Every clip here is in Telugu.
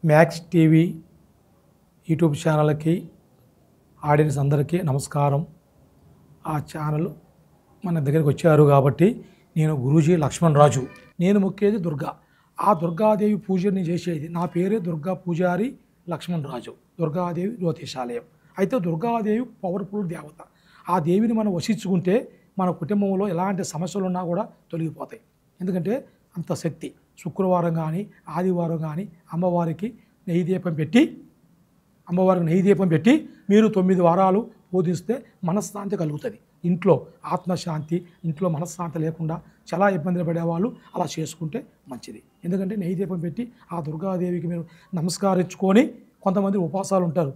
మ్యాక్స్ టీవీ యూట్యూబ్ ఛానల్కి ఆడియన్స్ అందరికీ నమస్కారం. ఆ ఛానల్ మన దగ్గరికి వచ్చారు కాబట్టి నేను గురూజీ లక్ష్మణ్ రాజు. నేను మొక్కేది దుర్గా. ఆ దుర్గాదేవి పూజని చేసేది. నా పేరే దుర్గా పూజారి లక్ష్మణ్ రాజు. దుర్గాదేవి జ్యోతిషాలయం. అయితే దుర్గాదేవి పవర్ఫుల్ దేవత. ఆ దేవిని మనం వశించుకుంటే మన కుటుంబంలో ఎలాంటి సమస్యలు ఉన్నా కూడా తొలగిపోతాయి. ఎందుకంటే అంత శక్తి. శుక్రవారం కానీ ఆదివారం కానీ అమ్మవారికి నెయ్యి దీపం పెట్టి మీరు 9 వారాలు పూజిస్తే మనశ్శాంతి కలుగుతుంది. ఇంట్లో ఆత్మశాంతి, ఇంట్లో మనశ్శాంతి లేకుండా చాలా ఇబ్బందులు పడేవాళ్ళు అలా చేసుకుంటే మంచిది. ఎందుకంటే నెయ్యి దీపం పెట్టి ఆ దుర్గాదేవికి మీరు నమస్కరించుకొని, కొంతమంది ఉపవాసాలు ఉంటారు.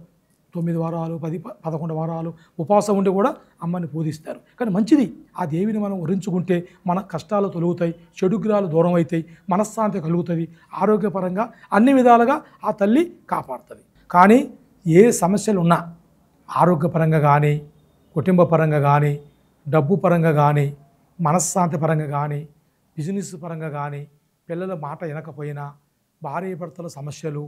9 వారాలు 11 వారాలు ఉపవాసం ఉండి కూడా అమ్మని పూజిస్తారు. కానీ మంచిది. ఆ దేవిని మనం వరించుకుంటే మన కష్టాలు తొలుగుతాయి, చెడు గ్రహాలు దూరం అవుతాయి, మనశ్శాంతి కలుగుతుంది, ఆరోగ్యపరంగా అన్ని విధాలుగా ఆ తల్లి కాపాడుతుంది. కానీ ఏ సమస్యలు ఉన్నా ఆరోగ్యపరంగా కానీ, కుటుంబ పరంగా కానీ, డబ్బు పరంగా కానీ, మనశ్శాంతి పరంగా కానీ, బిజినెస్ పరంగా కానీ, పిల్లల మాట వినకపోయినా, భార్యాభర్తల సమస్యలు,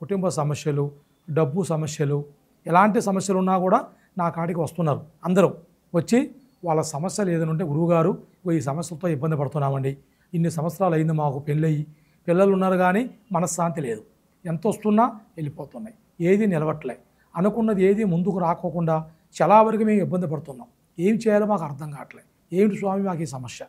కుటుంబ సమస్యలు, డబ్బు సమస్యలు, ఎలాంటి సమస్యలు ఉన్నా కూడా నా కాడికి వస్తున్నారు. అందరూ వచ్చి వాళ్ళ సమస్యలు ఏదైనా ఉంటే, గురువుగారు ఈ సమస్యలతో ఇబ్బంది పడుతున్నామండి, ఇన్ని సంవత్సరాలు అయింది మాకు పెళ్ళయి, పిల్లలు ఉన్నారు కానీ మనశ్శాంతి లేదు, ఎంత వస్తున్నా వెళ్ళిపోతున్నాయి, ఏది నిలవట్లే, అనుకున్నది ఏది ముందుకు రాకోకుండా చాలా వరకు మేము ఇబ్బంది పడుతున్నాం, ఏం చేయాలో మాకు అర్థం కావట్లేదు. ఏమిటి స్వామి మాకు ఈ సమస్య?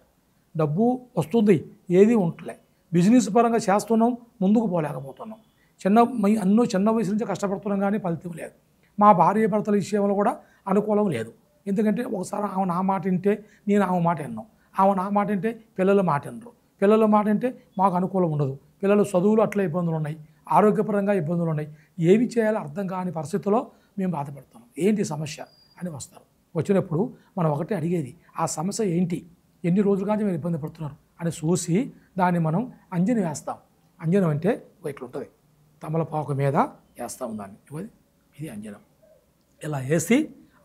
డబ్బు వస్తుంది, ఏది ఉండట్లే, బిజినెస్ పరంగా చేస్తున్నాం, ముందుకు పోలేకపోతున్నాం, చిన్న వయసు నుంచి కష్టపడుతున్నాం కానీ ఫలితం లేదు. మా భార్య భర్తల విషయంలో కూడా అనుకూలం లేదు. ఎందుకంటే ఒకసారి ఆమె నా మాట వింటే నేను ఆమె మాట విన్నాం, ఆమె నా మాట వింటే పిల్లల మాట వినరు, పిల్లల మాట వింటే మాకు అనుకూలం ఉండదు, పిల్లల చదువులు అట్లా ఇబ్బందులు ఉన్నాయి, ఆరోగ్యపరంగా ఇబ్బందులు ఉన్నాయి, ఏమి చేయాలో అర్థం కాని పరిస్థితుల్లో మేము బాధపడుతున్నాం. ఏంటి సమస్య అని వస్తారు. వచ్చినప్పుడు మనం ఒకటే అడిగేది, ఆ సమస్య ఏంటి, ఎన్ని రోజులు కానీ మీరు ఇబ్బంది పడుతున్నారు అని చూసి దాన్ని మనం అంజనం వేస్తాం. అంజనం అంటే ఇట్లుంటుంది, తమలపాకు మీద వేస్తాం దాన్ని, ఇది అంజనం. ఇలా వేసి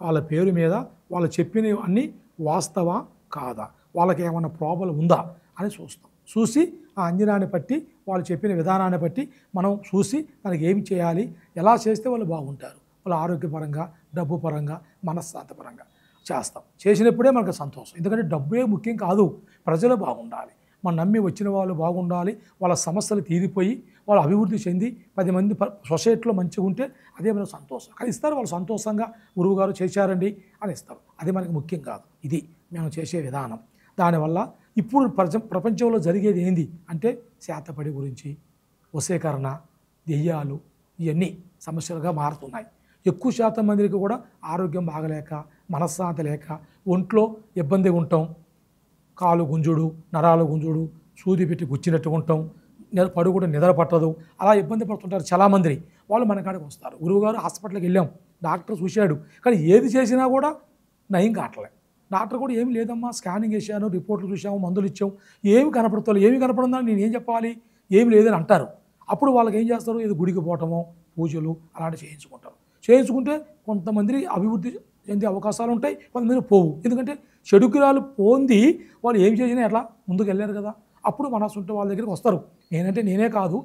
వాళ్ళ పేరు మీద వాళ్ళు చెప్పినవి అన్నీ వాస్తవా కాదా, వాళ్ళకి ఏమైనా ప్రాబ్లం ఉందా అని చూస్తాం. చూసి ఆ అంజనాన్ని బట్టి, వాళ్ళు చెప్పిన విధానాన్ని బట్టి మనం చూసి మనకి ఏమి చేయాలి, ఎలా చేస్తే వాళ్ళు బాగుంటారు, వాళ్ళ ఆరోగ్యపరంగా, డబ్బు పరంగా, మనశ్శాంతి పరంగా చేస్తాం. చేసినప్పుడే మనకు సంతోషం. ఎందుకంటే డబ్బే ముఖ్యం కాదు, ప్రజలు బాగుండాలి, మనం నమ్మి వచ్చిన వాళ్ళు బాగుండాలి, వాళ్ళ సమస్యలు తీరిపోయి వాళ్ళు అభివృద్ధి చెంది 10 మంది సొసైటీలో మంచిగా ఉంటే అదే మనకు సంతోషం. కానీ ఇస్తారు, వాళ్ళు సంతోషంగా గురువుగారు చేశారండి అని ఇస్తారు. అది మనకు ముఖ్యం కాదు. ఇది మేము చేసే విధానం. దానివల్ల ఇప్పుడు ప్రపంచంలో జరిగేది ఏంది అంటే శాతపడి గురించి, వశీకరణ, దెయ్యాలు, ఇవన్నీ సమస్యలుగా మారుతున్నాయి. ఎక్కువ శాతం మందికి కూడా ఆరోగ్యం బాగలేక, మనశ్శాంతి లేక, ఒంట్లో ఇబ్బందిగా ఉంటాం, కాలు గుంజుడు, నరాలు గుంజుడు, సూది పెట్టి గుచ్చినట్టు ఉంటాం, పడుకుంటే నిద్ర పట్టదు, అలా ఇబ్బంది పడుతుంటారు చాలామంది. వాళ్ళు మన కాడికి వస్తారు. గురువుగారు హాస్పిటల్కి వెళ్ళాం, డాక్టర్ చూశాడు, కానీ ఏది చేసినా కూడా నయం కావట్లేదు. డాక్టర్ కూడా ఏమి లేదమ్మా, స్కానింగ్ వేసాను, రిపోర్ట్లు చూసాము, మందులు ఇచ్చాము, ఏమి కనపడతారు, ఏమి కనపడుతుందని నేను ఏం చెప్పాలి, ఏమి లేదని అంటారు. అప్పుడు వాళ్ళకి ఏం చేస్తారు, ఇది గుడికి పోవటము, పూజలు అలాంటివి చేయించుకుంటారు. చేయించుకుంటే కొంతమంది అభివృద్ధి చెందే అవకాశాలు ఉంటాయి, కొంతమంది పోవు. ఎందుకంటే చెడు గ్రహాలు పోంది వాళ్ళు ఏం చేసినా ఎట్లా ముందుకు వెళ్ళారు కదా. అప్పుడు మనసుంటే వాళ్ళ దగ్గరికి వస్తారు. నేనే కాదు,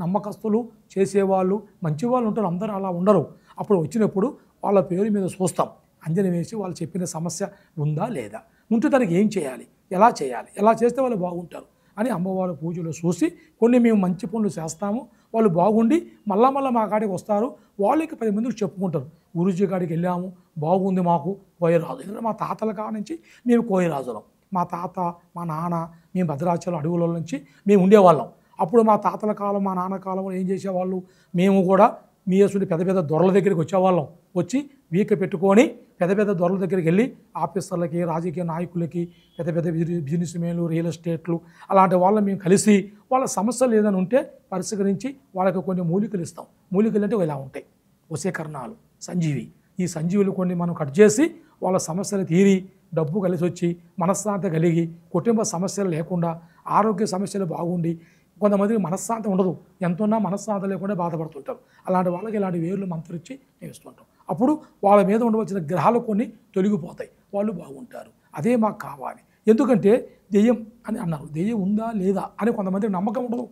నమ్మకస్తులు చేసేవాళ్ళు, మంచి వాళ్ళు ఉంటారు, అందరూ అలా ఉండరు. అప్పుడు వచ్చినప్పుడు వాళ్ళ పేరు మీద చూస్తాం, అంజనం వేసి వాళ్ళు చెప్పిన సమస్య ఉందా లేదా, ఉంటే దానికి ఏం చేయాలి, ఎలా చేస్తే వాళ్ళు బాగుంటారు అని అమ్మవారి పూజలు చూసి కొన్ని మేము మంచి పనులు చేస్తాము, వాళ్ళు బాగుండి మళ్ళా మా కాడికి వస్తారు. వాళ్ళకి 10 మందికి చెప్పుకుంటారు, గురూజీ కాడికి వెళ్ళాము, బాగుంది, మాకు కోయరాజు. ఎందుకంటే మా తాతల కాడ నుంచి మేము కోయరాజులం. మా తాత, మా నాన్న, మేము భద్రాచలం అడవుల నుంచి మేము ఉండేవాళ్ళం. అప్పుడు మా తాతల కాలం, మా నాన్న కాలంలో ఏం చేసేవాళ్ళు, మేము కూడా మీ అసలు పెద్ద దొరల దగ్గరికి వచ్చేవాళ్ళం. వచ్చి వీక పెట్టుకొని పెద్ద దొరల దగ్గరికి వెళ్ళి ఆఫీసర్లకి, రాజకీయ నాయకులకి, పెద్ద బిజినెస్ మెన్లు, రియల్ ఎస్టేట్లు అలాంటి వాళ్ళని మేము కలిసి వాళ్ళ సమస్యలు ఏదైనా ఉంటే పరిష్కరించి వాళ్ళకి కొన్ని మూలికలు ఇస్తాం. మూలికలు అంటే ఇలా ఉంటాయి, వశీకరణాలు, సంజీవి. ఈ సంజీవులు కొన్ని మనం కట్ చేసి వాళ్ళ సమస్యలు తీరి, డబ్బు కలిసి వచ్చి, మనశ్శాంతి కలిగి, కుటుంబ సమస్యలు లేకుండా, ఆరోగ్య సమస్యలు బాగుండి, కొంతమందికి మనశ్శాంతి ఉండదు, ఎంతున్నా మనశ్శాంతి లేకుండా బాధపడుతుంటారు. అలాంటి వాళ్ళకి ఇలాంటి వేర్లు మంత్రించి వేస్తుంటాం. అప్పుడు వాళ్ళ మీద ఉండవలసిన గ్రహాలు కొన్ని తొలగిపోతాయి, వాళ్ళు బాగుంటారు. అదే మాకు కావాలి. ఎందుకంటే దెయ్యం అని అన్నారు, దెయ్యం ఉందా లేదా అని కొంతమందికి నమ్మకం ఉండదు.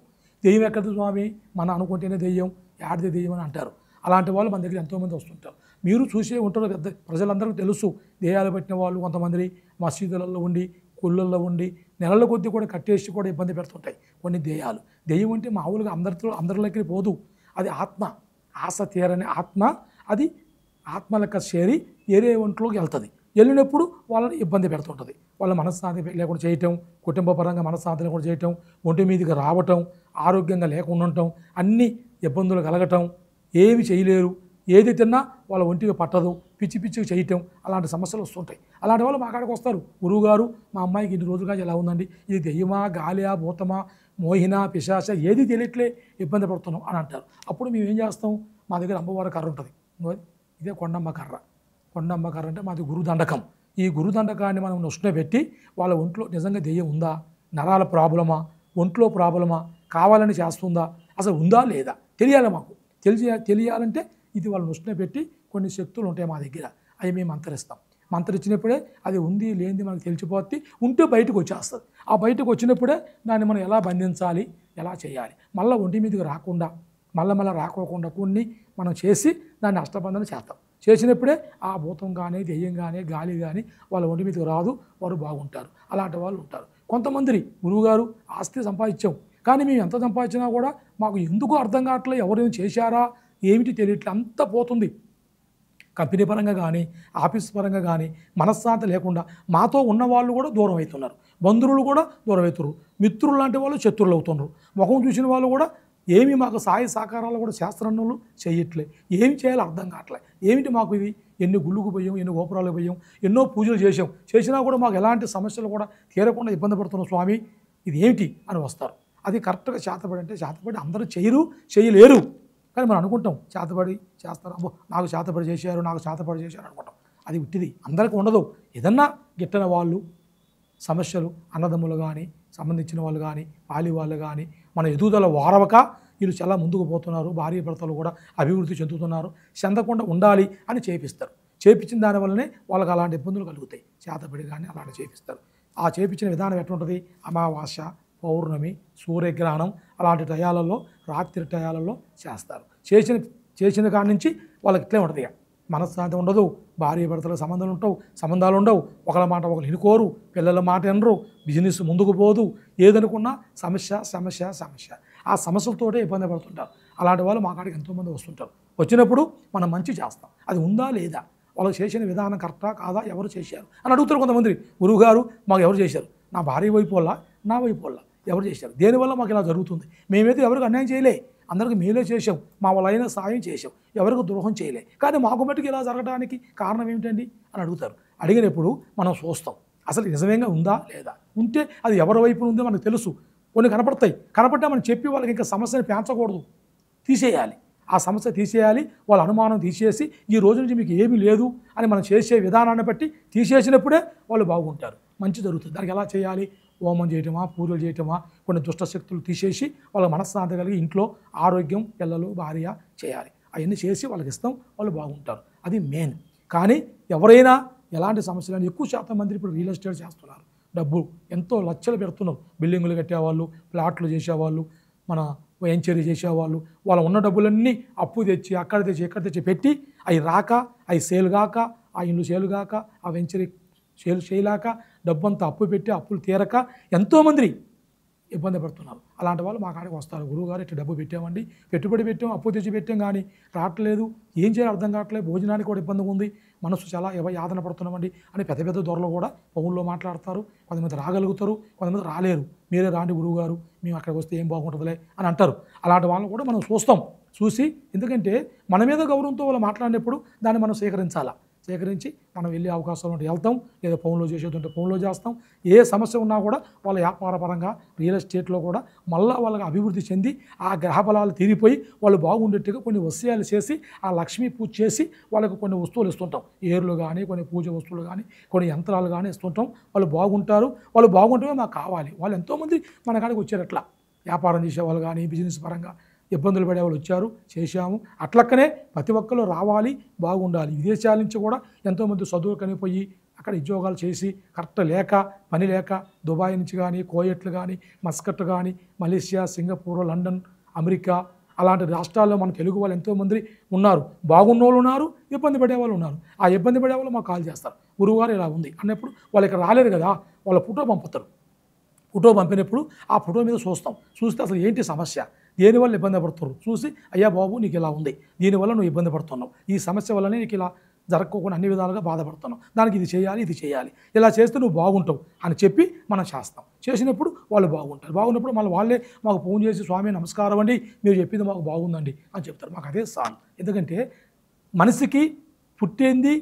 దెయ్యం ఎక్కడిది స్వామి, మనం అనుకుంటేనే దెయ్యం, యాడిది దెయ్యం అని అంటారు. అలాంటి వాళ్ళు మన దగ్గర ఎంతోమంది వస్తుంటారు. మీరు చూసే ఉంటారు, పెద్ద ప్రజలందరికీ తెలుసు. దెయ్యాలు పట్టిన వాళ్ళు కొంతమంది మసీదులలో ఉండి, గుళ్ళల్లో ఉండి నెలల కొద్దీ కూడా కట్టేసి కూడా ఇబ్బంది పెడుతుంటాయి కొన్ని దెయ్యాలు. దెయ్యం అంటే మామూలుగా అందరిలోకి పోదు, అది ఆత్మ, ఆశ తీరని ఆత్మ. అది ఆత్మ లెక్క చేరి ఏరే ఒంట్లోకి వెళ్తుంది. వెళ్ళినప్పుడు వాళ్ళని ఇబ్బంది పెడుతుంటుంది. వాళ్ళ మనశ్శాంతి లేకుండా చేయటం, కుటుంబ పరంగా మనశ్శాంతి లేకుండా చేయటం, ఒంటి మీదకి రావటం, ఆరోగ్యంగా లేకుండా ఉండటం, అన్ని ఇబ్బందులు కలగటం, ఏమి చేయలేరు, ఏది తిన్నా వాళ్ళ ఒంటికి పట్టదు, పిచ్చి పిచ్చిగా చేయటం, అలాంటి సమస్యలు వస్తుంటాయి. అలాంటి వాళ్ళు మా కాడికి వస్తారు. గురువుగారు, మా అమ్మాయికి ఇన్ని రోజులుగా ఎలా ఉందండి, ఇది దెయ్యమా, గాలియా, భూతమా, మోహిన, పిశాచ, ఏది తెలియట్లే, ఇబ్బంది పడుతున్నాం అని అంటారు. అప్పుడు మేము ఏం చేస్తాం, మా దగ్గర అమ్మవారి కర్ర ఉంటుంది, ఇదే కొండమ్మ కర్ర. కొండమ్మ కర్ర అంటే మాది గురుదండకం. ఈ గురుదండకాన్ని మనం నొష్టిన పెట్టి వాళ్ళ ఒంట్లో నిజంగా దెయ్యం ఉందా, నరాల ప్రాబ్లమా, ఒంట్లో ప్రాబ్లమా, కావాలని చేస్తుందా, అసలు ఉందా లేదా తెలియాలి మాకు. తెలియాలంటే ఇది వాళ్ళు నొష్టిన పెట్టి కొన్ని శక్తులు ఉంటాయి మా దగ్గర, అవి మేము మంత్రిస్తాం. మంత్రించినప్పుడే అది ఉంది లేనిది మనకు తెలిసిపోతే, ఉంటే బయటకు వచ్చేస్తుంది. ఆ బయటకు వచ్చినప్పుడే దాన్ని మనం ఎలా బంధించాలి, ఎలా చేయాలి, మళ్ళీ ఒంటి మీదకి రాకుండా మళ్ళీ రాకోకుండా కొన్ని మనం చేసి దాన్ని అష్టబంధన చేస్తాం. చేసినప్పుడే ఆ భూతం కానీ, దెయ్యం కానీ, గాలి కానీ వాళ్ళ ఒంటి మీదకి రాదు, వారు బాగుంటారు. అలాంటి వాళ్ళు ఉంటారు. కొంతమంది గురువుగారు ఆస్తి సంపాదించాం, కానీ మేము ఎంత సంపాదించినా కూడా మాకు ఎందుకు అర్థం కావట్లేదు, ఎవరేమి చేశారా ఏమిటి తెలియట్లేదు, అంత పోతుంది. కంపెనీ పరంగా కానీ, ఆఫీస్ పరంగా కానీ మనశ్శాంతి లేకుండా మాతో ఉన్న వాళ్ళు కూడా దూరం అవుతున్నారు, బంధువులు కూడా దూరం అవుతున్నారు, మిత్రులు లాంటి వాళ్ళు శత్రువులు అవుతున్నారు. ముఖం చూసిన వాళ్ళు కూడా ఏమి మాకు సాయ సహకారాలు కూడా శాస్త్రజ్ఞులు చేయట్లే, ఏమి చేయాలో అర్థం కావట్లే. ఏమిటి మాకు ఇది, ఎన్ని గుళ్ళకు పోయాం, ఎన్ని గోపురాలకు పోయాం, ఎన్నో పూజలు చేసినా కూడా మాకు ఎలాంటి సమస్యలు కూడా తీరకుండా ఇబ్బంది పడుతున్నాం స్వామి, ఇది ఏమిటి అని వస్తారు. అది కరెక్ట్గా చేతపడి అంటే చేతపడి అందరూ చేయలేరు, కానీ మనం అనుకుంటాం చేతపడి చేస్తారు, అబ్బో నాకు చేతపడి చేశారు, నాకు చేతపడి చేశారు అనుకుంటాం. అది ఉట్టిది, అందరికీ ఉండదు. ఏదన్నా గిట్టని వాళ్ళు, సమస్యలు అన్నదమ్ములు కానీ, సంబంధించిన వాళ్ళు కానీ, పాలి వాళ్ళు కానీ, మన ఎదుగుదల వారవక వీళ్ళు చాలా ముందుకు పోతున్నారు, భార్య భర్తలు కూడా అభివృద్ధి చెందుతున్నారు, చెందకుండా ఉండాలి అని చేపిస్తారు. చేపించిన దానివల్లనే వాళ్ళకి అలాంటి ఇబ్బందులు కలుగుతాయి. చేతపడి కానీ అలాంటి చేపిస్తారు. ఆ చేపించిన విధానం ఎట్లుంటుంది, అమావాస్య, పౌర్ణమి, సూర్యగ్రహణం అలాంటి టయాలలో, రాత్రి టయాలలో చేస్తారు. చేసిన కాడి నుంచి వాళ్ళకి ఇట్లే ఉంటుంది. మనశ్శాంతి ఉండదు, భార్య భర్తల సంబంధాలు ఉండవు, ఒకళ్ళ మాట ఒకరు వినుకోరు, పిల్లల మాట వినరు, బిజినెస్ ముందుకు పోదు, ఏదనుకున్నా సమస్య. ఆ సమస్యలతోటే ఇబ్బంది పడుతుంటారు. అలాంటి వాళ్ళు మా కాడికి ఎంతోమంది వస్తుంటారు. వచ్చినప్పుడు మనం మంచి చేస్తాం, అది ఉందా లేదా, వాళ్ళు చేసిన విధానం కరెక్టా కాదా, ఎవరు చేశారు అని అడుగుతారు కొంతమంది. గురువుగారు మాకు ఎవరు చేశారు, నా భార్య వైపు వల్ల, నా వైపు వల్ల ఎవరు చేశారు, దేనివల్ల మాకు ఇలా జరుగుతుంది, మేమైతే ఎవరికి అన్యాయం చేయలే, అందరికీ మేలే చేసాం, మా వాళ్ళైనా సాయం చేసాం, ఎవరికి ద్రోహం చేయలే, కానీ మాకు మట్టుకు ఇలా జరగడానికి కారణం ఏమిటండి అని అడుగుతారు. అడిగినప్పుడు మనం చూస్తాం అసలు నిజమేగా ఉందా లేదా, ఉంటే అది ఎవరి వైపు ఉందో మనకు తెలుసు. కొన్ని కనపడ్డా మనం చెప్పి వాళ్ళకి ఇంకా సమస్యను పెంచకూడదు, తీసేయాలి. ఆ సమస్య తీసేయాలి, వాళ్ళ అనుమానం తీసేసి ఈ రోజు నుంచి మీకు ఏమీ లేదు అని మనం చేసే విధానాన్ని బట్టి తీసేసినప్పుడే వాళ్ళు బాగుంటారు, మంచి జరుగుతుంది. దానికి ఎలా చేయాలి, హోమం చేయటమా, పూజలు చేయటమా, కొన్ని దుష్టశక్తులు తీసేసి వాళ్ళ మనశ్శాంతి కలిగి ఇంట్లో ఆరోగ్యం, పిల్లలు, భార్య చేయాలి. అవన్నీ చేసి వాళ్ళకి ఇస్తాం, వాళ్ళు బాగుంటారు. అది మెయిన్. కానీ ఎవరైనా ఎలాంటి సమస్యలు, ఎక్కువ శాతం మంది ఇప్పుడు రియల్ ఎస్టేట్ చేస్తున్నారు, డబ్బు ఎంతో లక్షలు పెడుతున్నారు, బిల్డింగులు కట్టేవాళ్ళు, ప్లాట్లు చేసేవాళ్ళు, మన వెంచరీ చేసేవాళ్ళు, వాళ్ళ ఉన్న డబ్బులన్నీ అప్పు తెచ్చి అక్కడ తెచ్చి ఎక్కడ తెచ్చి పెట్టి అవి రాక, అవి సేల్ కాక, ఆ ఇల్లు సేల్ కాక, ఆ వెంచరీ సేల్ చేయలేక, డబ్బంతా అప్పు పెట్టి అప్పులు తీరక ఎంతోమంది ఇబ్బంది పడుతున్నారు. అలాంటి వాళ్ళు మా కాడికి వస్తారు. గురువుగారు ఇట్లా డబ్బు పెట్టామండి, పెట్టుబడి పెట్టాం, అప్పు తెచ్చి పెట్టాం, కానీ రావట్లేదు, ఏం చేయాలో అర్థం కావట్లేదు, భోజనానికి కూడా ఇబ్బందిగా ఉంది, మనసు చాలా యాతన పడుతున్నామండి అని పెద్ద దొరలు కూడా ఫోన్లో మాట్లాడతారు. కొంతమంది రాగలుగుతారు, కొంతమంది రాలేరు. మీరే రాండి గురువుగారు, మేము అక్కడికి వస్తే ఏం బాగుంటుందిలే అని అంటారు. అలాంటి వాళ్ళని కూడా మనం చూసి, ఎందుకంటే మన మీద గౌరవంతో వాళ్ళు మాట్లాడినప్పుడు దాన్ని మనం సేకరించి మనం వెళ్ళే అవకాశాలు ఉంటే వెళ్తాం, లేదా ఫోన్లో చేసేదంటే ఫోన్లో చేస్తాం. ఏ సమస్య ఉన్నా కూడా వాళ్ళ వ్యాపారపరంగా రియల్ ఎస్టేట్లో కూడా మళ్ళీ వాళ్ళకి అభివృద్ధి చెంది ఆ గ్రహబలాలు తీరిపోయి వాళ్ళు బాగుండేట్టుగా కొన్ని వస్తువులు చేసి, ఆ లక్ష్మీ పూజ చేసి వాళ్ళకి కొన్ని వస్తువులు ఇస్తుంటాం. ఏర్లు కానీ, కొన్ని పూజ వస్తువులు కానీ, కొన్ని యంత్రాలు కానీ ఇస్తుంటాం. వాళ్ళు బాగుంటారు, వాళ్ళు బాగుంటే మాకు కావాలి. వాళ్ళు ఎంతోమంది మన కాడికి వచ్చారు. అట్లా వ్యాపారం చేసేవాళ్ళు కానీ, బిజినెస్ పరంగా ఇబ్బందులు పడేవాళ్ళు వచ్చారు, చేశాము. అట్లక్కనే ప్రతి ఒక్కరు రావాలి, బాగుండాలి. విదేశాల నుంచి కూడా ఎంతోమంది చదువుకని పోయి అక్కడ ఉద్యోగాలు చేసి కరెక్ట్ లేక పని లేక దుబాయ్ నుంచి కానీ కోయట్లు కానీ మస్కట్ కానీ మలేషియా సింగపూర్ లండన్ అమెరికా అలాంటి రాష్ట్రాల్లో మన తెలుగు వాళ్ళు ఎంతోమంది ఉన్నారు. బాగున్న వాళ్ళు ఉన్నారు, ఇబ్బంది పడేవాళ్ళు ఉన్నారు. ఆ ఇబ్బంది పడేవాళ్ళు మాకు కాల్ చేస్తారు, గురువుగారు ఇలా ఉంది అన్నప్పుడు వాళ్ళు ఇక్కడ రాలేరు కదా, వాళ్ళ ఫోటో పంపుతారు. ఫోటో పంపినప్పుడు ఆ ఫోటో మీద చూస్తే అసలు ఏంటి సమస్య, దేనివల్ల ఇబ్బంది పడుతున్నారు చూసి, అయ్యా బాబు నీకు ఇలా ఉంది, దీనివల్ల నువ్వు ఇబ్బంది పడుతున్నావు, ఈ సమస్య వల్లనే నీకు ఇలా జరగకుండా అన్ని విధాలుగా బాధపడుతున్నావు, దానికి ఇది చేయాలి, ఇలా చేస్తే నువ్వు బాగుంటావు అని చెప్పి మనం చేస్తాం. చేసినప్పుడు వాళ్ళు బాగుంటారు. బాగున్నప్పుడు మళ్ళీ వాళ్ళే మాకు ఫోన్ చేసి, స్వామి నమస్కారం అండి, మీరు చెప్పింది మాకు బాగుందండి అని చెప్తారు. మాకు అదే సాన్. ఎందుకంటే మనిషికి పుట్టేంది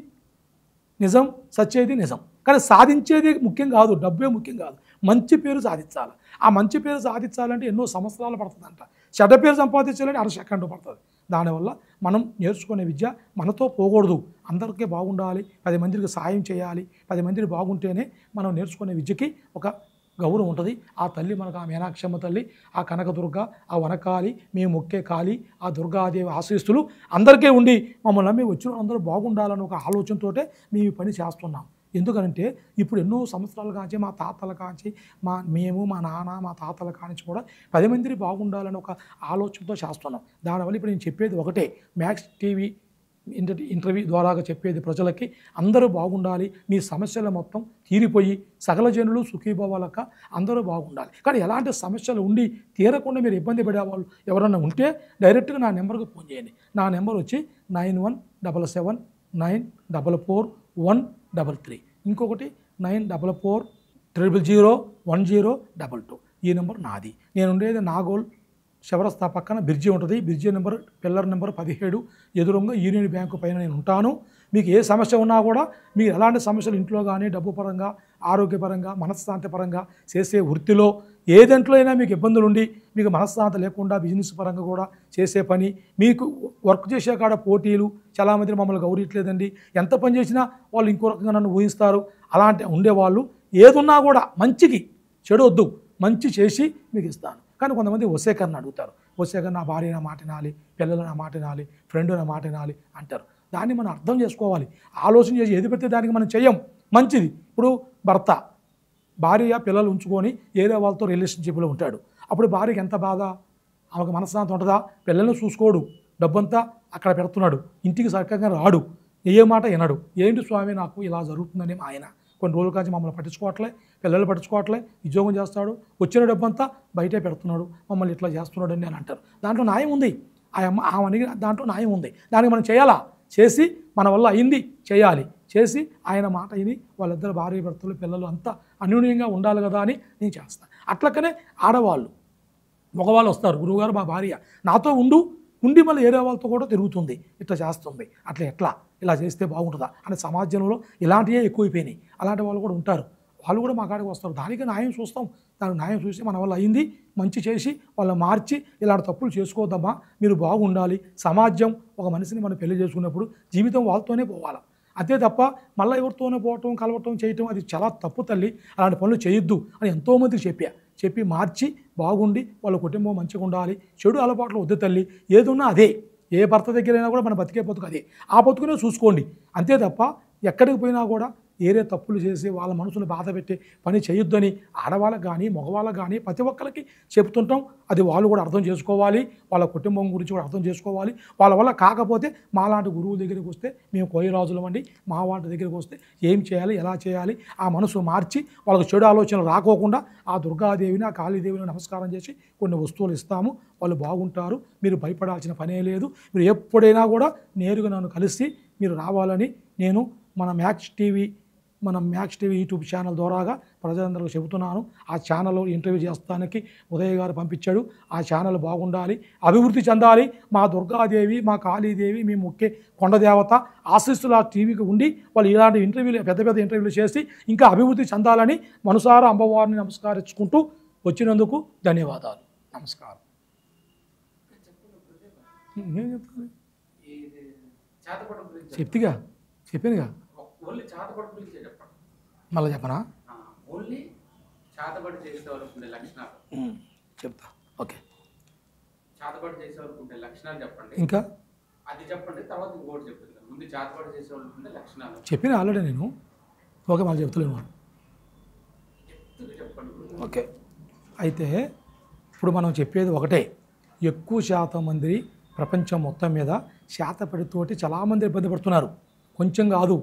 నిజం, సచ్చేది నిజం, కానీ సాధించేది ముఖ్యం కాదు, డబ్బే ముఖ్యం కాదు, మంచి పేరు సాధించాలి. ఆ మంచి పేరు సాధించాలంటే ఎన్నో సంవత్సరాలు పడుతుందంట. చెడ్డ పేరు సంపాదించాలంటే అర సెకండ్ పడుతుంది. దానివల్ల మనం నేర్చుకునే విద్య మనతో పోకూడదు, అందరికీ బాగుండాలి, 10 మందికి సాయం చేయాలి. 10 మందిని బాగుంటేనే మనం నేర్చుకునే విద్యకి ఒక గౌరవం ఉంటుంది. ఆ తల్లి మనకు, ఆ మీనాక్షమ్మ తల్లి, ఆ కనకదుర్గ, ఆ వనకాలి, మేము మొక్కే కాళి, ఆ దుర్గాదేవి ఆశీస్సులు అందరికీ ఉండి మమ్మల్ని నమ్మి వచ్చిన అందరూ బాగుండాలని ఒక ఆలోచనతో మేము ఈ పని చేస్తున్నాం. ఎందుకంటే ఇప్పుడు ఎన్నో సంవత్సరాల కాంచి మా తాతల కాంచి మేము మా నాన్న మా తాతల కాంచి కూడా 10 మందిని బాగుండాలని ఒక ఆలోచనతో చేస్తున్నాం. దానివల్ల ఇప్పుడు నేను చెప్పేది ఒకటే, మ్యాక్స్ టీవీ ఇంటర్వ్యూ ద్వారాగా చెప్పేది ప్రజలకి, అందరూ బాగుండాలి, మీ సమస్యలు మొత్తం తీరిపోయి సకల జనులు సుఖీభావాలక అందరూ బాగుండాలి. కానీ ఎలాంటి సమస్యలు ఉండి తీరకుండా మీరు ఇబ్బంది పడేవాళ్ళు ఎవరన్నా ఉంటే డైరెక్ట్గా నా నెంబర్కి ఫోన్ చేయండి. నా నెంబర్ వచ్చి 9177944133, ఇంకొకటి 94400102. ఈ నెంబర్ నాది. నేను ఉండేది నాగోల్ శవరస్తా పక్కన బ్రిడ్జి ఉంటుంది. బ్రిడ్జి నెంబర్ పిల్లర్ నెంబర్ 17 ఎదురుగా యూనియన్ బ్యాంకు పైన నేను ఉంటాను. మీకు ఏ సమస్య ఉన్నా కూడా, మీరు ఎలాంటి సమస్యలు ఇంట్లో కానీ డబ్బు పరంగా, ఆరోగ్యపరంగా, మనశ్శాంతి పరంగా, చేసే వృత్తిలో ఏ దాంట్లో అయినా మీకు ఇబ్బందులు ఉండి మీకు మనశ్శాంతి లేకుండా బిజినెస్ పరంగా కూడా చేసే పని, మీకు వర్క్ చేసే కాడ పోటీలు, చాలామంది మమ్మల్ని గౌరవించలేదండి, ఎంత పని చేసినా వాళ్ళు ఇంకో రకంగా నన్ను ఊహిస్తారు, అలాంటి ఉండేవాళ్ళు ఏదున్నా కూడా మంచికి, చెడు వద్దు, మంచి చేసి మీకు ఇస్తాను. కానీ కొంతమంది వశీకరణ అడుగుతారు. వశీకరణ, నా భార్య నా మాట వినాలి, పిల్లలు నా మాట వినాలి, ఫ్రెండ్ నా మాట వినాలి అంటారు. దాన్ని మనం అర్థం చేసుకోవాలి. ఆలోచన చేసి ఏది పెడితే దానికి మనం చెయ్యం. మంచిది. ఇప్పుడు భర్త భార్య పిల్లలు ఉంచుకొని ఏదో వాళ్ళతో రిలేషన్షిప్లో ఉంటాడు. అప్పుడు భార్యకి ఎంత బాధ, ఆమెకు మనశ్శాంతి ఉంటుందా? పిల్లల్ని చూసుకోడు, డబ్బంతా అక్కడ పెడుతున్నాడు, ఇంటికి చక్కగా రాడు, ఏ మాట వినడు. ఏంటి స్వామి నాకు ఇలా జరుగుతుందని ఆయన కొన్ని రోజుల కాంచి మమ్మల్ని పట్టించుకోవట్లే, పిల్లలు పట్టించుకోవట్లే, ఉద్యోగం చేస్తాడు, వచ్చిన డబ్బంతా బయటే పెడుతున్నాడు, మమ్మల్ని ఇట్లా చేస్తున్నాడు అని అంటారు. దాంట్లో న్యాయం ఉంది. ఆమె దాంట్లో న్యాయం ఉంది. దానికి మనం చేయాలా? చేసి మన వల్ల అయింది చేయాలి. చేసి ఆయన మాట విని వాళ్ళిద్దరు భార్య భర్తలు పిల్లలు అంతా అన్యోన్యంగా ఉండాలి కదా అని నేను చేస్తాను. అట్లకనే ఆడవాళ్ళు మగవాళ్ళు వస్తారు, గురువుగారు మా భార్య నాతో ఉండి మళ్ళీ ఏరే వాళ్ళతో కూడా తిరుగుతుంది, ఇట్లా చేస్తుంది, అట్లా ఎట్లా ఇలా చేస్తే బాగుంటుందా అని సమాజంలో ఇలాంటివే ఎక్కువైపోయినాయి. అలాంటి వాళ్ళు కూడా ఉంటారు. వాళ్ళు కూడా మా కాడికి వస్తారు. దానికి న్యాయం చూస్తాం. దానికి న్యాయం చూసి మన వల్ల అయింది మంచి చేసి వాళ్ళని మార్చి, ఇలాంటి తప్పులు చేసుకోవద్దమ్మా, మీరు బాగుండాలి. సమాజం ఒక మనిషిని మనం పెళ్లి చేసుకున్నప్పుడు జీవితం వాళ్ళతోనే పోవాలి. అంతే తప్ప మళ్ళీ ఎవరితోనే పోవటం, కలవటం, చేయటం అది చాలా తప్పు తల్లి, అలాంటి పనులు చేయొద్దు అని ఎంతోమందికి చెప్పి మార్చి బాగుండి వాళ్ళ కుటుంబం మంచిగా ఉండాలి. చెడు అలవాట్లు వద్దు తల్లి. ఏదున్నా అదే, ఏ భర్త దగ్గరైనా కూడా మన బతికే బతుకు అదే, ఆ బతుకునే చూసుకోండి. అంతే తప్ప ఎక్కడికి పోయినా కూడా ఏరే తప్పులు చేసి వాళ్ళ మనసును బాధ పెట్టే పని చేయొద్దని ఆడవాళ్ళకి కానీ మగవాళ్ళకి కానీ ప్రతి ఒక్కరికి చెప్తుంటాం. అది వాళ్ళు కూడా అర్థం చేసుకోవాలి, వాళ్ళ కుటుంబం గురించి కూడా అర్థం చేసుకోవాలి. వాళ్ళ వల్ల కాకపోతే మాలాంటి గురువు దగ్గరికి వస్తే, మేము కోయిరాజులం అండి, మా వాటి దగ్గరికి వస్తే ఏం చేయాలి, ఎలా చేయాలి, ఆ మనసు మార్చి వాళ్ళకి చెడు ఆలోచనలు రాకోకుండా ఆ దుర్గాదేవిని, ఆ కాళీదేవిని నమస్కారం చేసి కొన్ని వస్తువులు ఇస్తాము. వాళ్ళు బాగుంటారు. మీరు భయపడాల్సిన పనే లేదు. మీరు ఎప్పుడైనా కూడా నేరుగా నన్ను కలిసి మీరు రావాలని నేను మన మ్యాక్స్ టీవీ యూట్యూబ్ ఛానల్ ద్వారాగా ప్రజలందరికీ చెబుతున్నాను. ఆ ఛానల్లో ఇంటర్వ్యూ చేస్తానికి ఉదయ్ గారు పంపించాడు. ఆ ఛానల్ బాగుండాలి, అభివృద్ధి చెందాలి. మా దుర్గాదేవి, మా కాళీదేవి, మీ ముఖ్య కొండదేవత ఆశీస్సులు ఆ టీవీకి ఉండి వాళ్ళు ఇలాంటి ఇంటర్వ్యూలు, పెద్ద ఇంటర్వ్యూలు చేసి ఇంకా అభివృద్ధి చెందాలని మనసారా అమ్మవారిని నమస్కరించుకుంటూ వచ్చినందుకు ధన్యవాదాలు. నమస్కారం. ఏం చెప్తాను? చెప్పానుగా ఓన్లీ చాతపడి గురించి చెప్పండి. మళ్ళీ చెప్పనా? ఓన్లీ చాతపడి చేసే వరకు ఉండే లక్షణాలు చెప్తా. ఓకే, చాతపడి చేసే వరకు ఉండే లక్షణాలు చెప్పండి. ఇంకా అది చెప్పండి, తర్వాత ఇంకోటి చెప్తుంది. ముందు చాతపడి చేసే వరకు ఉండే లక్షణాలు చెప్పిన ఆల్రెడీ నేను. ఓకే మళ్ళీ చెప్తలేను వాడు. ఓకే అయితే ఇప్పుడు మనం చెప్పేది ఒకటే, ఎక్కువ శాతం మంది ప్రపంచం మొత్తం మీద శాతపడితోటి చాలామంది ఇబ్బంది పడుతున్నారు. కొంచెం కాదు,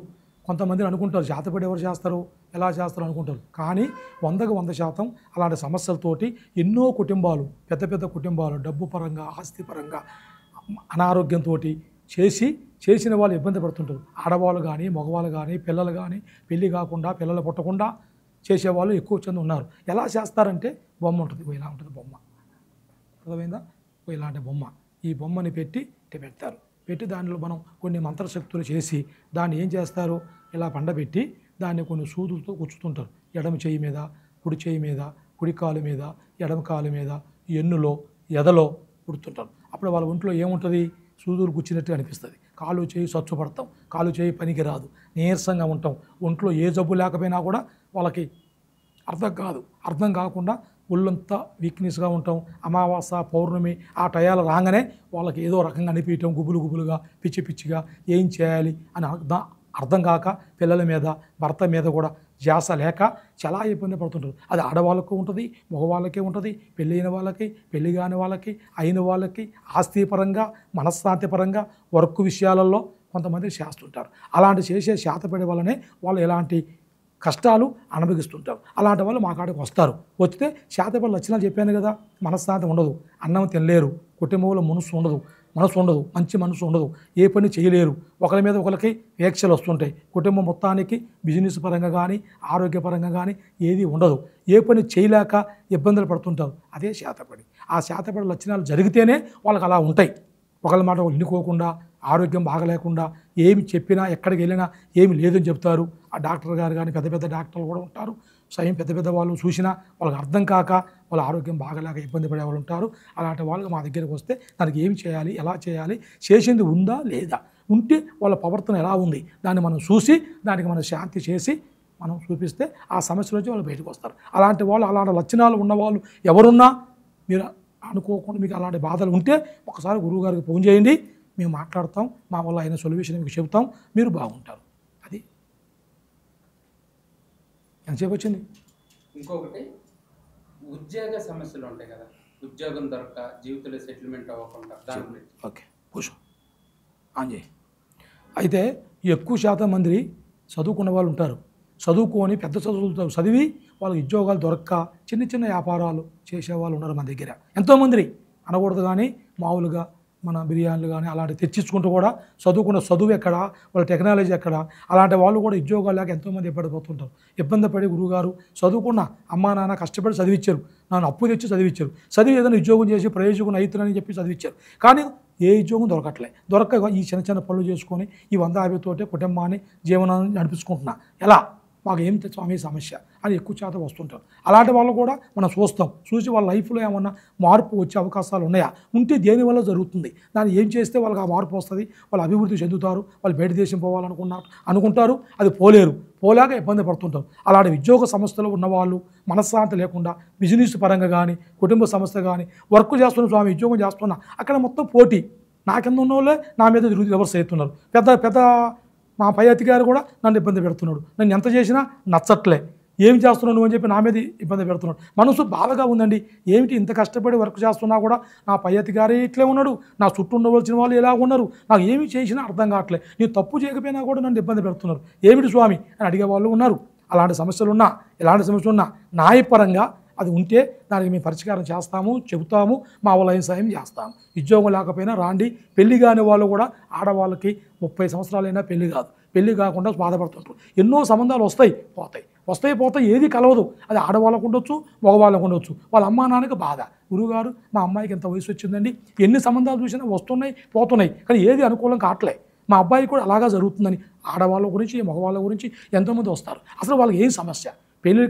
కొంతమంది అనుకుంటారు శాతపడి ఎవరు చేస్తారు, ఎలా చేస్తారు అనుకుంటారు. కానీ 100కు 100% అలాంటి సమస్యలతోటి ఎన్నో కుటుంబాలు, పెద్ద పెద్ద కుటుంబాలు డబ్బు పరంగా, ఆస్తి పరంగా, అనారోగ్యంతో చేసిన వాళ్ళు ఇబ్బంది పడుతుంటారు. ఆడవాళ్ళు కానీ, మగవాళ్ళు కానీ, పిల్లలు కానీ, పెళ్ళి కాకుండా, పిల్లలు పుట్టకుండా చేసేవాళ్ళు ఎక్కువ మంది ఉన్నారు. ఎలా చేస్తారంటే బొమ్మ ఉంటుంది, ఇలా ఉంటుంది బొమ్మ, అర్థమైందా? ఇలాంటి బొమ్మ, ఈ బొమ్మని పెట్టి పెడతారు. పెట్టి దానిలో మనం కొన్ని మంత్రశక్తులు చేసి దాన్ని ఏం చేస్తారు, ఇలా పండబెట్టి దాన్ని కొన్ని సూదులతో గుచ్చుతుంటారు. ఎడమ చేయి మీద, కుడి చేయి మీద, కుడి కాలు మీద, ఎడమ కాలు మీద, ఎన్నులో, ఎదలో కుడుతుంటారు. అప్పుడు వాళ్ళ ఒంట్లో ఏముంటుంది, సూదులు గుచ్చినట్టు అనిపిస్తుంది. కాలు చేయి స్వచ్ఛపడతాం, కాలు చేయి పనికి రాదు, నీరసంగా ఉంటాం. ఒంట్లో ఏ జబ్బు లేకపోయినా కూడా వాళ్ళకి అర్థం కాకుండా ఒళ్ళంతా వీక్నెస్గా ఉంటాం. అమావాస్య, పౌర్ణమి ఆ టయాలు రాగానే వాళ్ళకి ఏదో రకంగా అనిపించడం, గుబులుగా, పిచ్చిగా ఏం చేయాలి అని అర్థం కాక పిల్లల మీద, భర్త మీద కూడా ధ్యాస లేక చాలా ఇబ్బంది పడుతుంటారు. అది ఆడవాళ్ళకు ఉంటుంది, మగవాళ్ళకే ఉంటుంది, పెళ్ళైన వాళ్ళకి, పెళ్ళి కాని వాళ్ళకి, అయిన వాళ్ళకి, ఆస్తిపరంగా, మనశ్శాంతిపరంగా, వర్క్ విషయాలలో కొంతమంది చేస్తుంటారు. అలాంటి చేసే శాతపడే వల్లనే వాళ్ళు ఎలాంటి కష్టాలు అనుభవిస్తుంటారు. అలాంటి వాళ్ళు మా కాడికి వస్తారు. వస్తే శాతపడి లక్షణాలు చెప్పాను కదా, మనశ్శాంతి ఉండదు, అన్నం తినలేరు, కుటుంబంలో మనసు ఉండదు, మంచి మనసు ఉండదు, ఏ పని చేయలేరు, ఒకరి మీద ఒకరికి వేక్షలు వస్తుంటాయి. కుటుంబం మొత్తానికి బిజినెస్ పరంగా కానీ, ఆరోగ్యపరంగా కానీ ఏది ఉండదు. ఏ పని చేయలేక ఇబ్బందులు పడుతుంటారు. అదే శాతపడి. ఆ శాతపడి లక్షణాలు జరిగితేనే వాళ్ళకి అలా ఉంటాయి. ఒకళ్ళ మాట వినుకోకుండా, ఆరోగ్యం బాగలేకుండా, ఏమి చెప్పినా, ఎక్కడికి వెళ్ళినా ఏమి లేదని చెప్తారు. ఆ డాక్టర్ గారు కానీ, పెద్ద డాక్టర్లు కూడా ఉంటారు. స్వయం పెద్ద వాళ్ళు చూసినా వాళ్ళకి అర్థం కాక వాళ్ళ ఆరోగ్యం బాగలేక ఇబ్బంది పడే వాళ్ళు ఉంటారు. అలాంటి వాళ్ళు మా దగ్గరికి వస్తే దానికి ఏం చేయాలి, ఎలా చేయాలి, చేసింది ఉందా లేదా, ఉంటే వాళ్ళ ప్రవర్తన ఎలా ఉంది, దాన్ని మనం చూసి దానికి మనం శాంతి చేసి మనం చూపిస్తే ఆ సమస్య నుంచి వాళ్ళు బయటకు వస్తారు. అలాంటి వాళ్ళు, అలాంటి లక్షణాలు ఉన్నవాళ్ళు ఎవరున్నా మీరు అనుకోకుండా మీకు అలాంటి బాధలు ఉంటే ఒకసారి గురువుగారికి ఫోన్ చేయండి, మేము మాట్లాడతాం, మా వల్ల అయిన సొల్యూషన్ మీకు చెబుతాం, మీరు బాగుంటారు. అది ఎంతసేపు వచ్చింది. ఇంకొకటి ఉద్యోగ సమస్యలు ఉంటాయి కదా, ఉద్యోగం దొరక జీవితంలో సెటిల్మెంట్ అవ్వకుండా, దాని గురించి. ఓకే కూర్చో ఆంజయ్. అయితే ఎక్కువ శాతం మంది చదువుకున్న వాళ్ళు ఉంటారు. చదువుకొని పెద్ద చదువులతో చదివి వాళ్ళకి ఉద్యోగాలు దొరక్క చిన్న వ్యాపారాలు చేసేవాళ్ళు ఉన్నారు మన దగ్గర ఎంతోమంది. అనకూడదు కానీ మామూలుగా మన బిర్యానీలు కానీ అలాంటివి తెచ్చించుకుంటూ కూడా చదువుకున్న చదువు ఎక్కడ, వాళ్ళ టెక్నాలజీ ఎక్కడ, అలాంటి వాళ్ళు కూడా ఉద్యోగాలు లేక ఎంతోమంది ఇబ్బంది పడుతుంటారు. ఇబ్బంది పడి గురువుగారు చదువుకున్న అమ్మా నాన్న కష్టపడి చదివించారు, నన్ను అప్పు తెచ్చి చదివించారు, చదివి ఏదైనా ఉద్యోగం చేసి ప్రయోజకుని అవుతుందని చెప్పి చదివించారు. కానీ ఏ ఉద్యోగం దొరక ఈ చిన్న పనులు చేసుకొని ఈ 150 తోటే కుటుంబాన్ని జీవనాన్ని నడిపించుకుంటున్నా, ఎలా మాకు ఏం స్వామి సమస్య అని ఎక్కువ శాతం వస్తుంటారు. అలాంటి వాళ్ళు కూడా మనం చూసి వాళ్ళ లైఫ్లో ఏమన్నా మార్పు వచ్చే అవకాశాలు ఉన్నాయా, ఉంటే దేనివల్ల జరుగుతుంది, దాన్ని ఏం చేస్తే వాళ్ళకి ఆ మార్పు వస్తుంది, వాళ్ళు అభివృద్ధి చెందుతారు, వాళ్ళు బయట దేశం అనుకుంటారు, అది పోలేక ఇబ్బంది పడుతుంటారు. అలాంటి ఉద్యోగ సంస్థలు ఉన్నవాళ్ళు మనశ్శాంతి లేకుండా బిజినెస్ పరంగా కానీ, కుటుంబ సంస్థ కానీ, వర్క్ చేస్తున్న స్వామి ఉద్యోగం చేస్తున్నా అక్కడ మొత్తం పోటీ, నా కింద ఉన్న వాళ్ళే నా మీద రివర్స్ అవుతున్నారు. పెద్ద మా పై అధికారి కూడా నన్ను ఇబ్బంది పెడుతున్నాడు, నన్ను ఎంత చేసినా నచ్చట్లే, ఏం చేస్తున్నావు నువ్వు అని చెప్పి నా మీద ఇబ్బంది పెడుతున్నాడు. మనసు బాధగా ఉందండి, ఏమిటి ఇంత కష్టపడి వర్క్ చేస్తున్నా కూడా నా పై అధికారి ఇట్లే ఉన్నాడు, నా చుట్టూ ఉండవలసిన వాళ్ళు ఎలా ఉన్నారు, నాకు ఏమి చేసినా అర్థం కావట్లే, నేను తప్పు చేయకపోయినా కూడా నన్ను ఇబ్బంది పెడుతున్నారు, ఏమిటి స్వామి అని అడిగే వాళ్ళు ఉన్నారు. అలాంటి సమస్యలున్నా, ఎలాంటి సమస్యలున్నా న్యాయపరంగా అది ఉంటే దానికి మేము పరిష్కారం చేస్తాము, చెబుతాము, మా వల్ల సాయం చేస్తాము. ఉద్యోగం లేకపోయినా రాండి. పెళ్లి కాని వాళ్ళు కూడా, ఆడవాళ్ళకి 30 సంవత్సరాలైనా పెళ్లి కాదు, పెళ్లి కాకుండా బాధపడుతుంటారు. ఎన్నో సంబంధాలు వస్తాయి పోతాయి, ఏది కలవదు. అది ఆడవాళ్ళకు ఉండొచ్చు, మగవాళ్ళకు ఉండొచ్చు. వాళ్ళ అమ్మా నాన్నకి బాధ, గురువుగారు మా అమ్మాయికి ఎంత వయసు వచ్చిందండి, ఎన్ని సంబంధాలు చూసినా వస్తున్నాయి పోతున్నాయి, కానీ ఏది అనుకూలం కావట్లే, మా అబ్బాయి కూడా అలాగా జరుగుతుందని ఆడవాళ్ళ గురించి, మగవాళ్ళ గురించి ఎంతోమంది వస్తారు. అసలు వాళ్ళకి ఏం సమస్య, పెళ్ళి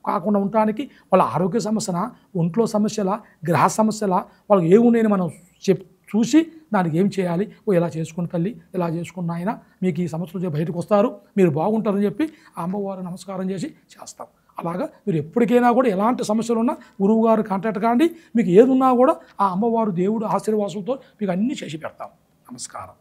కాకుండా ఉండటానికి వాళ్ళ ఆరోగ్య సమస్యనా, ఒంట్లో సమస్యలా, గ్రహ సమస్యలా, వాళ్ళకి ఏమున్నాయని మనం చూసి దానికి ఏం చేయాలి, ఇలా చేసుకుని తల్లి, ఇలా చేసుకున్న ఆయన మీకు ఈ సమస్యలు బయటకు వస్తారు, మీరు బాగుంటారని చెప్పి ఆ అమ్మవారు నమస్కారం చేసి చేస్తాం. అలాగా మీరు ఎప్పటికైనా కూడా ఎలాంటి సమస్యలు ఉన్నా గురువుగారు కాంటాక్ట్ కాండి, మీకు ఏది ఉన్నా కూడా ఆ అమ్మవారు దేవుడు ఆశీర్వాసంతో మీకు అన్నీ చేసి పెడతాం. నమస్కారం.